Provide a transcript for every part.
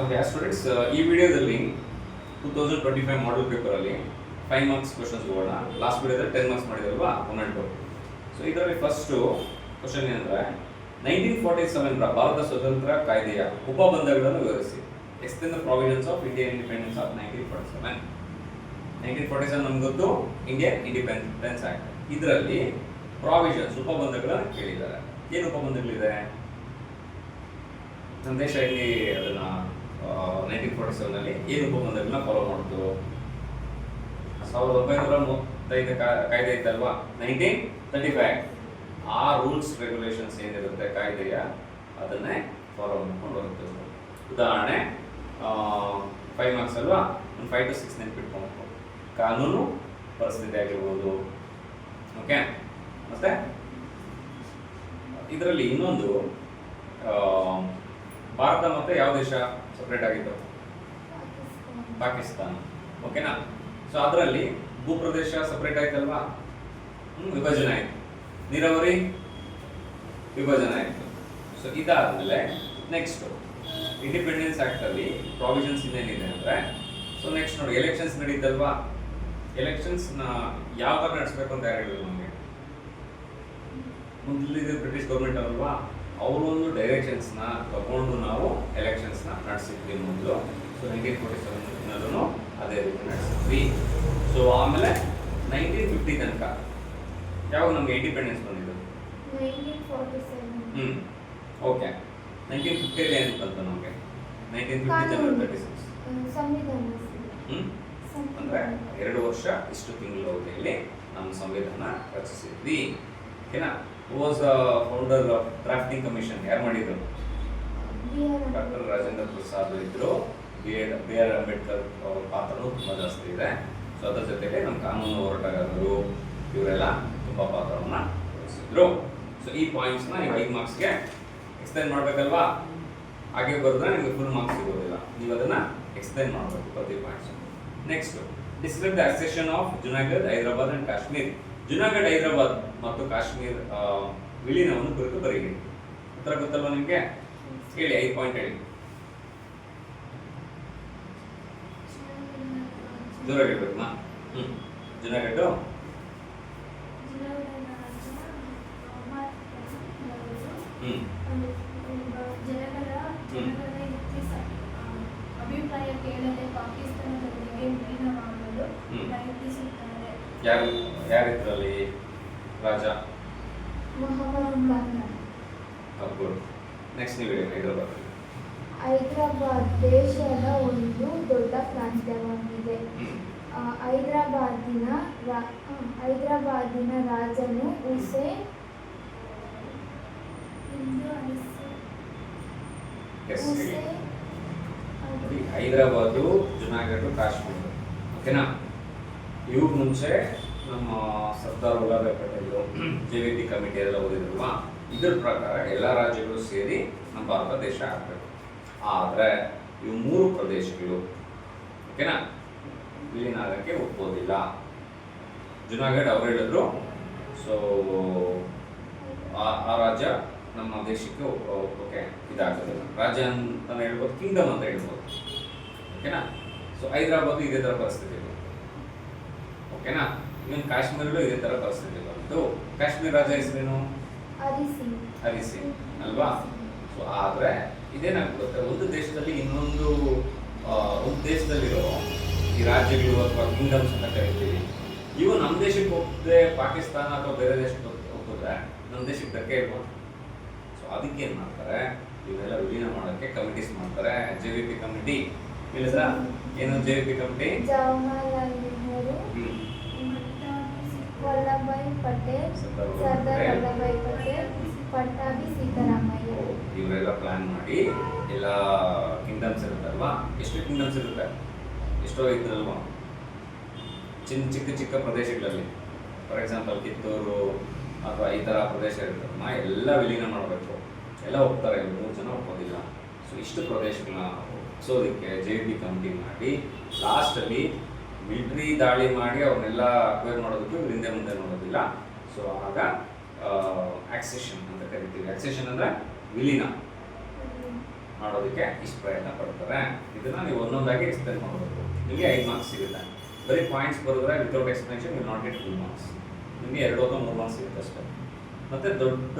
Okay students, ಈ ವಿಡಿಯೋದಲ್ಲಿ 2025 ಮಾಡಲ್ ಪೇಪರಲ್ಲಿ 5 ಮಾರ್ಕ್ಸ್ ಕ್ವಶನ್ಸ್ ಹೋಗೋಣ. ಲಾಸ್ಟ್ ವಿಡಿಯೋದಲ್ಲಿ 10 ಮಾರ್ಕ್ಸ್ ಮಾಡಿದಲ್ವಾ, 1 and 2. ಸೊ ಇದರಲ್ಲಿ ಫಸ್ಟು ಕ್ವಶನ್ ಏನಂದರೆ 1947 ಭಾರತ ಸ್ವತಂತ್ರ ಕಾಯ್ದೆಯ ಉಪಬಂಧಗಳನ್ನು ವಿವರಿಸಿ. Extend the provisions of Indian independence of 1947. 1947 ನಮ್ಗೆ ಗೊತ್ತು, ಇಂಡಿಯನ್ ಇಂಡಿಪೆಂಡೆನ್ಸ್ ಆಕ್ಟ್. ಇದರಲ್ಲಿ ಪ್ರಾವಿಷನ್ಸ್ ಉಪಬಂಧಗಳನ್ನು ಕೇಳಿದ್ದಾರೆ. ಏನು ಉಪಬಂಧಗಳಿದೆ? ನಮ್ಮ ದೇಶ ಇಲ್ಲಿ ಅದನ್ನ 1947 ಏನು ಉಪಬಂಧಗಳನ್ನ ಫಾಲೋ ಮಾಡ್ತು? 1935 ಕಾಯ್ದೆ ಇತ್ತಲ್ವಾ, 1935. ಆ ರೂಲ್ಸ್ ರೆಗ್ಯುಲೇಷನ್ಸ್ ಏನಿರುತ್ತೆ ಕಾಯ್ದೆಯ, ಅದನ್ನೇ ಫಾಲೋ ಮಾಡ್ಕೊಂಡು ಹೋಗುತ್ತೆ. ಉದಾಹರಣೆ 5 ಮಾರ್ಕ್ಸ್ ಅಲ್ವಾ, ಒಂದು 5 to 6 ನೆನ್ಪಿಟ್ಕೊಂಡು, ಕಾನೂನು ಪರಿಸ್ಥಿತಿ ಆಗಿರ್ಬೋದು. ಓಕೆ, ಮತ್ತೆ ಇದರಲ್ಲಿ ಇನ್ನೊಂದು ಭಾರತ ಮತ್ತೆ ಯಾವ ದೇಶ ಸಪ್ರೇಟ್ ಆಗಿತ್ತು? ಪಾಕಿಸ್ತಾನ. ಓಕೆನಾ? ಸೊ ಅದರಲ್ಲಿ ಭೂಪ್ರದೇಶ ಸಪ್ರೇಟ್ ಆಯ್ತಲ್ವಾ, ವಿಭಜನೆ ಆಯ್ತು. ನೀರಾವರಿ ವಿಭಜನೆ ಆಯ್ತು. ಸೊ ಇದಾದ್ಮೇಲೆ ನೆಕ್ಸ್ಟ್ ಇಂಡಿಪೆಂಡೆನ್ಸ್ ಆಕ್ಟ್ ಅಲ್ಲಿ ಪ್ರಾವಿಷನ್ಸ್ ಇನ್ನೇನಿದೆ ಅಂದ್ರೆ, ಸೊ ನೆಕ್ಸ್ಟ್ ನೋಡಿ, ಎಲೆಕ್ಷನ್ಸ್ ನಡೀತಲ್ವಾ. ಎಲೆಕ್ಷನ್ಸ್ ನ ಯಾವ ತರ ನಡೆಸಬೇಕು ಅಂತ ಯಾರು ಹೇಳಿದ್ರು ನಮಗೆ? ಮೊದಲಿದೆ ಬ್ರಿಟಿಷ್ ಗೌರ್ಮೆಂಟ್ ಅಲ್ವಾ, ಅವರು ಒಂದು ಡೈರೆಕ್ಷನ್ಸ್ನ ತಗೊಂಡು ನಾವು ಎಲೆಕ್ಷನ್ಸ್ನ ನಡೆಸಿದ್ವಿ ಮೊದಲು. ಸೊ 1947 ಅದೇ ರೀತಿ ನಡೆಸಿದ್ವಿ. ಸೊ ಆಮೇಲೆ 1950 ತನಕ ಯಾವಾಗ ನಮಗೆ ಇಂಡಿಪೆಂಡೆನ್ಸ್ ಬಂದಿದ್ದು? 1947. ಓಕೆ, 1950 ಏನು ಬಂತು ನಮಗೆ? 1950 ಜನವರಿ 36. ಅಂದ್ರೆ 2 ವರ್ಷ ಇಷ್ಟು ತಿಂಗಳ ಅವಧಿಯಲ್ಲಿ ನಮ್ಮ ಸಂವಿಧಾನ ರಚಿಸಿದ್ವಿ. ಓಕೆನಾ? Who was the founder of drafting commission? ಯಾರು ಮಾಡಿದ್ರು? ಡಾಕ್ಟರ್ ರಾಜೇಂದ್ರ ಪ್ರಸಾದ್ ಇದ್ರು. ಬಿ ಆರ್ ಅಂಬೇಡ್ಕರ್ ಅವರ ಪಾತ್ರನೂ ತುಂಬಾ ಜಾಸ್ತಿ ಇದೆ. ಸೊ ಅದರ ಜೊತೆಗೆ ನಮ್ಮ ಕಾನೂನು ಹೋರಾಟಗಾರರು ಇವರೆಲ್ಲ ತುಂಬಾ ಪಾತ್ರವನ್ನ ವಹಿಸಿದ್ರು. ಸೊ ಈ ಪಾಯಿಂಟ್ಸ್ ನ ನೀವು 5 ಮಾರ್ಕ್ಸ್ಗೆ ಎಕ್ಸ್ಪ್ಲೈನ್ ಮಾಡ್ಬೇಕಲ್ವಾ? ಹಾಗೆ ಬರೆದ್ರೆ ನಿಮಗೆ ಫುಲ್ ಮಾರ್ಕ್ಸ್ ಸಿಗೋದಿಲ್ಲ. ನೀವು ಅದನ್ನ ಎಕ್ಸ್ಪ್ಲೈನ್ ಮಾಡಬೇಕು ಪ್ರತಿ points. Next, describe the accession of Junagadh, Hyderabad and Kashmir. Junagadh, Hyderabad ಮತ್ತು ಕಾಶ್ಮೀರ್ ವಿಲೀನವನ್ನು ಕುರಿತು ಬರೆಯಿರಿ. ಉತ್ತರ ಗೊತ್ತಲ್ವಾ ನಿಮಗೆ? ಹೇಳಿ, 5 ಪಾಯಿಂಟ್ ಹೇಳಿ. ಜೋರಾಗಿ ಹೇಳ್ಬೇಕು ನಾ. ಜುನಾಗಢ್ ಅಭಿಪ್ರಾಯ ಕೇಳದೆ ಪಾಕಿಸ್ತಾನದೊಂದಿಗೆ ವಿಲೀನವಾಗಲು ಪ್ರಯತ್ನಿಸುತ್ತಾರೆ. ಯಾರಿದ್ರಲ್ಲಿ ರಾಜ? ಗುಡ್. ನೆಕ್ಸ್ಟ್ ನೀವು ಹೇಳಿ. ಹೈದರಾಬಾದ್ ದೇಶದ ಒಂದು ದೊಡ್ಡ ಪ್ರಾಂತ್ಯವಾಗಿದೆ. ಹೈದರಾಬಾದಿನ ರಾಜನು ಹುಸೇನ್ ಹೈದರಾಬಾದು, ಜುನಾಗಢ್, ಕಾಶ್ಮೀರ. ಓಕೆನಾ? ಇವ್ರ ಮುಂಚೆ ನಮ್ಮ ಸರ್ದಾರ್ ವಲ್ಲಭಾಯ್ ಪಟೇಲ್ JVP ಕಮಿಟಿ ಎಲ್ಲ ಓದಿದ್ರಲ್ವಾ, ಇದ್ರ ಪ್ರಕಾರ ಎಲ್ಲ ರಾಜ್ಯಗಳು ಸೇರಿ ನಮ್ಮ ಭಾರತ ದೇಶ ಆಗಬೇಕು. ಆದರೆ ಇವು 3 ಪ್ರದೇಶಗಳು, ಓಕೆನಾ, ವಿಲೀನ ಆಗಕ್ಕೆ ಒಪ್ಪೋದಿಲ್ಲ. ಜುನಾಗಢ್ ಅವ್ರು ಹೇಳಿದ್ರು, ಸೊ ಆ ರಾಜ್ಯ ನಮ್ಮ ದೇಶಕ್ಕೆ ಒಪ್ಪೋಕೆ ಇದಾಗೋದಿಲ್ಲ. ರಾಜ್ಯ ಅಂತ ಹೇಳ್ಬೋದು, ಕಿಂಗ್ಡಮ್ ಅಂತ ಹೇಳ್ಬೋದು. ಓಕೆನಾ? ಸೊ ಹೈದರಾಬಾದ್ ಇದೇ ಥರ ಪರಿಸ್ಥಿತಿ ಇದೆ. ಓಕೆನಾ? ಇವನ್ ಕಾಶ್ಮೀರಲ್ಲೂ ಇದೇ ಥರ ಪರಿಸ್ಥಿತಿ ಬಂತು. ಕಾಶ್ಮೀರ ರಾಜ ಹೆಸರೇನು? ಹರಿ ಸಿಂಗ್ ಅಲ್ವಾ? ಸೊ ಆದರೆ ಇದೇನಾಗ್ಬಿಡುತ್ತೆ, ಒಂದು ದೇಶದಲ್ಲಿ ಇನ್ನೊಂದು ಒಂದು ದೇಶದಲ್ಲಿರೋ ಈ ರಾಜ್ಯಗಳು ಅಥವಾ ಕಿಂಗ್ಡಮ್ಸ್ ಅಂತ ಕರಿತೀವಿ, ಇವು ನಮ್ಮ ದೇಶಕ್ಕೆ ಹೋಗದೆ ಪಾಕಿಸ್ತಾನ ಅಥವಾ ಬೇರೆ ದೇಶಕ್ಕೆ ಹೋಗಿದ್ರೆ ನಮ್ಮ ದೇಶಕ್ಕೆ ಧಕ್ಕೆ ಇರ್ಬೋದು. ಸೊ ಅದಕ್ಕೆ ಏನು ಮಾಡ್ತಾರೆ, ಇವನ್ನೆಲ್ಲ ವಿಲೀನ ಮಾಡೋಕ್ಕೆ ಕಮಿಟೀಸ್ ಮಾಡ್ತಾರೆ. JVP ಕಮಿಟಿ ಹೇಳಿದ್ರ ಏನು? JVP committee Jawaharlal Nehru, Vallabhbhai Patel, Sardar Vallabhbhai Patel, Pattabhi Siddaramaiah. ಇವರೆಲ್ಲ ಪ್ಲಾನ್ ಮಾಡಿ ಎಲ್ಲ ಕಿಂಗ್ಡಮ್ಸ್ ಇರುತ್ತಲ್ವಾ, ಎಷ್ಟು ಕಿಂಗ್ಡಮ್ಸ್ ಇರುತ್ತೆ, ಎಷ್ಟೋ ಇದ್ರಲ್ವಾ, ಚಿಕ್ಕ ಚಿಕ್ಕ ಪ್ರದೇಶಗಳಲ್ಲಿ, ಫಾರ್ ಎಕ್ಸಾಂಪಲ್ ಕಿತ್ತೂರು ಅಥವಾ ಈ ಥರ ಪ್ರದೇಶ ಇರುತ್ತಲ್ಲ, ಎಲ್ಲ ವಿಲೀನ ಮಾಡಬೇಕು. ಎಲ್ಲ ಹೋಗ್ತಾರೆ, 3 ಜನ ಒಪ್ಪೋದಿಲ್ಲ. ಸೊ ಇಷ್ಟು ಪ್ರದೇಶಗಳನ್ನ ಒಪ್ಸೋದಕ್ಕೆ JVP ಕಮಿಟಿ ಮಾಡಿ ಲಾಸ್ಟಲ್ಲಿ ಮಿಲಿಟರಿ ದಾಳಿ ಮಾಡಿ ಅವ್ರನ್ನೆಲ್ಲ ಅಕ್ವೈರ್ ಮಾಡೋದಕ್ಕೆ ಹಿಂದೆ ಮುಂದೆ ನೋಡೋದಿಲ್ಲ. ಸೊ ಆಗ ಆಕ್ಸೆಷನ್ ಅಂತ ಕರಿತೀವಿ. ಆಕ್ಸೆಷನ್ ಅಂದರೆ ವಿಲೀನ ಮಾಡೋದಕ್ಕೆ ಇಷ್ಟು ಪ್ರಯತ್ನ ಪಡ್ತಾರೆ. ಇದನ್ನ ನೀವು ಒಂದೊಂದಾಗಿ ಎಕ್ಸ್ಪ್ಲೇನ್ ಮಾಡಬೇಕು. ನಿಮಗೆ 5 ಮಾರ್ಕ್ಸ್ ಸಿಗುತ್ತೆ. ಬರೀ ಪಾಯಿಂಟ್ಸ್ ಬರೆದ್ರೆ without explanation will not get 2 marks. ನಿಮಗೆ 2 ಅಥವಾ 3 ಮಾರ್ಕ್ಸ್ ಸಿಗುತ್ತೆ ಅಷ್ಟೇ. ಮತ್ತೆ ದೊಡ್ಡ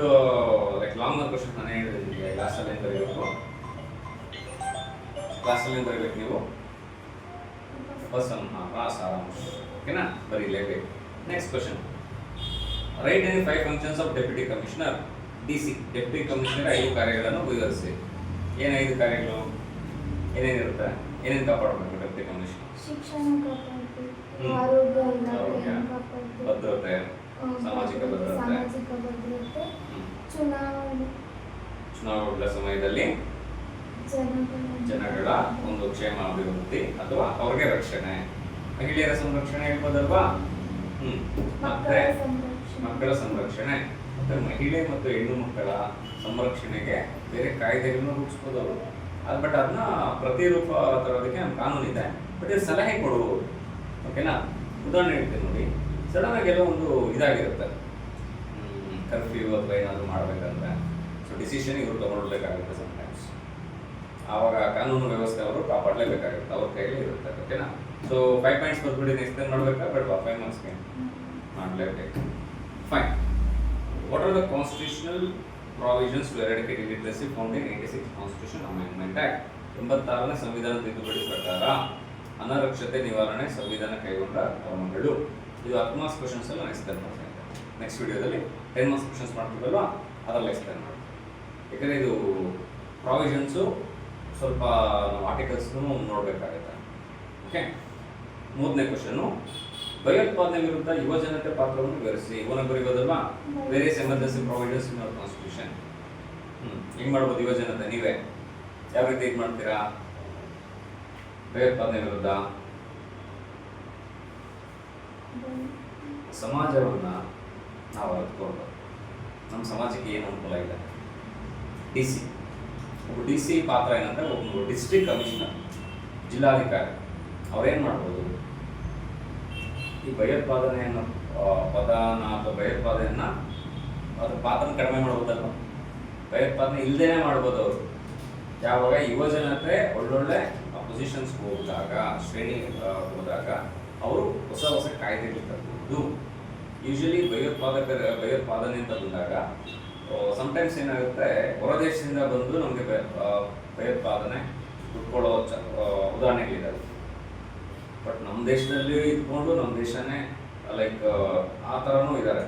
ಲೈಕ್ ಲಾಂಗ್ ಕ್ವಶನ್ ನಾನು ಹೇಳಿದ್ದೀನಿ, ಕ್ಲಾಸಲ್ಲಿ ಬರೀಬೇಕು. ಕ್ಲಾಸಲ್ಲಿ ಬರೀಬೇಕು ನೀವು ಉಪಸಂಹಾರ ಸಾರಾಂಶ. ಓಕೆನಾ, ಬರೀಲೇಬೇಕು. Next question, write any 5 functions of deputy commissioner DC. Deputy commissioner 5 ಕಾರ್ಯಗಳನ್ನು ವಿವರಿಸಿ. ಏನು 5 ಕಾರ್ಯಗಳು? ಏನೇನಿರುತ್ತೆ? ಏನೇನು ಕಾಪಾಡಬೇಕು ಡೆಪ್ಯೂಟಿ ಕಮಿಷನರ್? ಶಿಕ್ಷಣ ಕಾಪಾಡಬೇಕು, ಹ್ಮ್. ಆರೋಗ್ಯ ಆರೋಗ್ಯ, ಇಲಾಖೆಯನ್ನು ಕಾಪಾಡಬೇಕು, ಭದ್ರತೆ, ಸಾಮಾಜಿಕ ಭದ್ರತೆ, ಸಾಮಾಜಿಕ ಭದ್ರತೆ, ಹ್ಮ್. ಚುನಾವಣೆಗಳ ಸಮಯದಲ್ಲಿ ಜನಗಳ ಒಂದು ಕ್ಷೇಮ ಅಭಿವೃದ್ಧಿ ಅಥವಾ ಅವ್ರಿಗೆ ರಕ್ಷಣೆ. ಮಹಿಳೆಯರ ಸಂರಕ್ಷಣೆ ಹೇಳ್ಬೋದಲ್ವಾ? ಮತ್ತೆ ಮಕ್ಕಳ ಸಂರಕ್ಷಣೆ, ಮತ್ತೆ ಮಹಿಳೆ ಮತ್ತು ಹೆಣ್ಣು ಮಕ್ಕಳ ಸಂರಕ್ಷಣೆಗೆ ಬೇರೆ ಕಾಯ್ದೆಗಳನ್ನು ರೂಪಿಸ್ಬೋದು ಅವರು. ಬಟ್ ಅದನ್ನ ಪ್ರತಿರೂಪ ತರೋದಕ್ಕೆ ನಮ್ಮ ಕಾನೂನಿದೆ. ಬಟ್ ಇದು ಸಲಹೆ ಕೊಡುವುದು. ಓಕೆನಾ, ಉದಾಹರಣೆ ಹೇಳ್ತೀನಿ ನೋಡಿ. ಸಡನ್ ಆಗಿ ಎಲ್ಲೋ ಒಂದು ಇದಾಗಿರುತ್ತೆ, ಕರ್ಫ್ಯೂ ಅಥವಾ ಏನಾದರೂ ಮಾಡಬೇಕಂದ್ರೆ, ಸೊ ಡಿಸಿಷನ್ ಇವರು ತಗೊಳ್ಬೇಕಾಗುತ್ತೆ ಸಮ್ಟೈಮ್ಸ್. ಆವಾಗ ಕಾನೂನು ವ್ಯವಸ್ಥೆ ಅವರು ಕಾಪಾಡಲೇಬೇಕಾಗುತ್ತೆ, ಅವ್ರ ಕೈಯಲ್ಲಿ ಇರುತ್ತೆ. ಓಕೆನಾ, ಸೊ 5 ಪಾಯಿಂಟ್ಸ್ ಬರ್ಬಿಡಿ. ಎಕ್ಸ್ಪ್ಲೇನ್ ಮಾಡಬೇಕಾ ಬೇಡವಾ? 5 ಮಾರ್ಕ್ಸ್ಗೆ ಮಾಡಲೇಬೇಕು. Fine. What are the constitutional provisions to eradicate illiteracy found in 86 constitution amendment act? 86ನೇ ಸಂವಿಧಾನ ತಿದ್ದುಪಡಿ ಪ್ರಕಾರ ಅನಕ್ಷರತೆ ನಿವಾರಣೆ ಸಂವಿಧಾನ ಕೈಗೊಂಡ ಕ್ರಮಗಳು. ಇದು 10 ಮಾರ್ಕ್ಸ್ ಕ್ವಶನ್ಸ್ ಎಲ್ಲ ಎಕ್ಸ್ಪ್ಲೇನ್ ಮಾಡ್ತೀನಿ. ನೆಕ್ಸ್ಟ್ ವಿಡಿಯೋದಲ್ಲಿ 10 ಮಾರ್ಕ್ಸ್ ಕ್ವಶನ್ಸ್ ಮಾಡ್ತೀವಲ್ವಾ, ಅದರಲ್ಲಿ ಎಕ್ಸ್ಪ್ಲೇನ್ ಮಾಡಿ. ಯಾಕಂದರೆ ಇದು ಪ್ರಾವಿಷನ್ಸು ಸ್ವಲ್ಪ ನಾವು ಆರ್ಟಿಕಲ್ಸ್ನು ನೋಡಬೇಕಾಗುತ್ತೆ. ಓಕೆ, 3ನೇ ಕ್ವಶನ್ನು, ಭಯೋತ್ಪಾದನೆ ವಿರುದ್ಧ ಯುವಜನತೆ ಪಾತ್ರವನ್ನು ವಿವರಿಸಿ. ಇವನ ಬರೀಬೋದಲ್ವಾ? Various emergency provisions in our constitution. ಹೆಂಗ್ ಮಾಡ್ಬೋದು ಯುವಜನತೆ? ನೀವೇ ಯಾವ ರೀತಿ ಇದು ಮಾಡ್ತೀರಾ? ಭಯೋತ್ಪಾದನೆ ವಿರುದ್ಧ ಸಮಾಜವನ್ನ ನಾವು ಅರಿತುಕೊಂಡು ನಮ್ಮ ಸಮಾಜಕ್ಕೆ ಏನು ಅನುಕೂಲ ಇದೆ. DC ಒಬ್ಬ DC ಪಾತ್ರ ಏನಂದ್ರೆ, ಒಬ್ಬ ಡಿಸ್ಟ್ರಿಕ್ಟ್ ಕಮಿಷನರ್, ಜಿಲ್ಲಾಧಿಕಾರಿ, ಅವ್ರೇನು ಮಾಡ್ಬೋದು? ಈ ಭಯೋತ್ಪಾದನೆ ಅನ್ನೋ ಪದನ ಅಥವಾ ಭಯೋತ್ಪಾದನೆಯನ್ನ ಅದ್ರ ಪಾತ್ರನ ಕಡಿಮೆ ಮಾಡ್ಬೋದಲ್ವ? ಭಯೋತ್ಪಾದನೆ ಇಲ್ಲದೇನೆ ಮಾಡ್ಬೋದು ಅವರು. ಯಾವಾಗ ಯುವಜನತೆ ಒಳ್ಳೊಳ್ಳೆ ಪೊಸಿಷನ್ಸ್ಗೆ ಹೋದಾಗ, ಶ್ರೇಣಿ ಹೋದಾಗ ಅವರು ಹೊಸ ಕಾಯ್ದೆಗಳು ತರಬಹುದು. ಯೂಶಲಿ ಭಯೋತ್ಪಾದನೆ ಅಂತ ಬಂದಾಗ ಸಮ್ಟೈಮ್ಸ್ ಏನಾಗುತ್ತೆ, ಹೊರದೇಶದಿಂದ ಬಂದು ನಮಗೆ ಭಯೋತ್ಪಾದನೆ ಉಟ್ಕೊಳ್ಳೋ ಉದಾಹರಣೆಗಳಿದ್ದಾವೆ. ಬಟ್ ನಮ್ಮ ದೇಶದಲ್ಲಿ ಇದ್ಕೊಂಡು ನಮ್ಮ ದೇಶನೇ ಲೈಕ್ ಆ ಥರನೂ ಇದ್ದಾರೆ.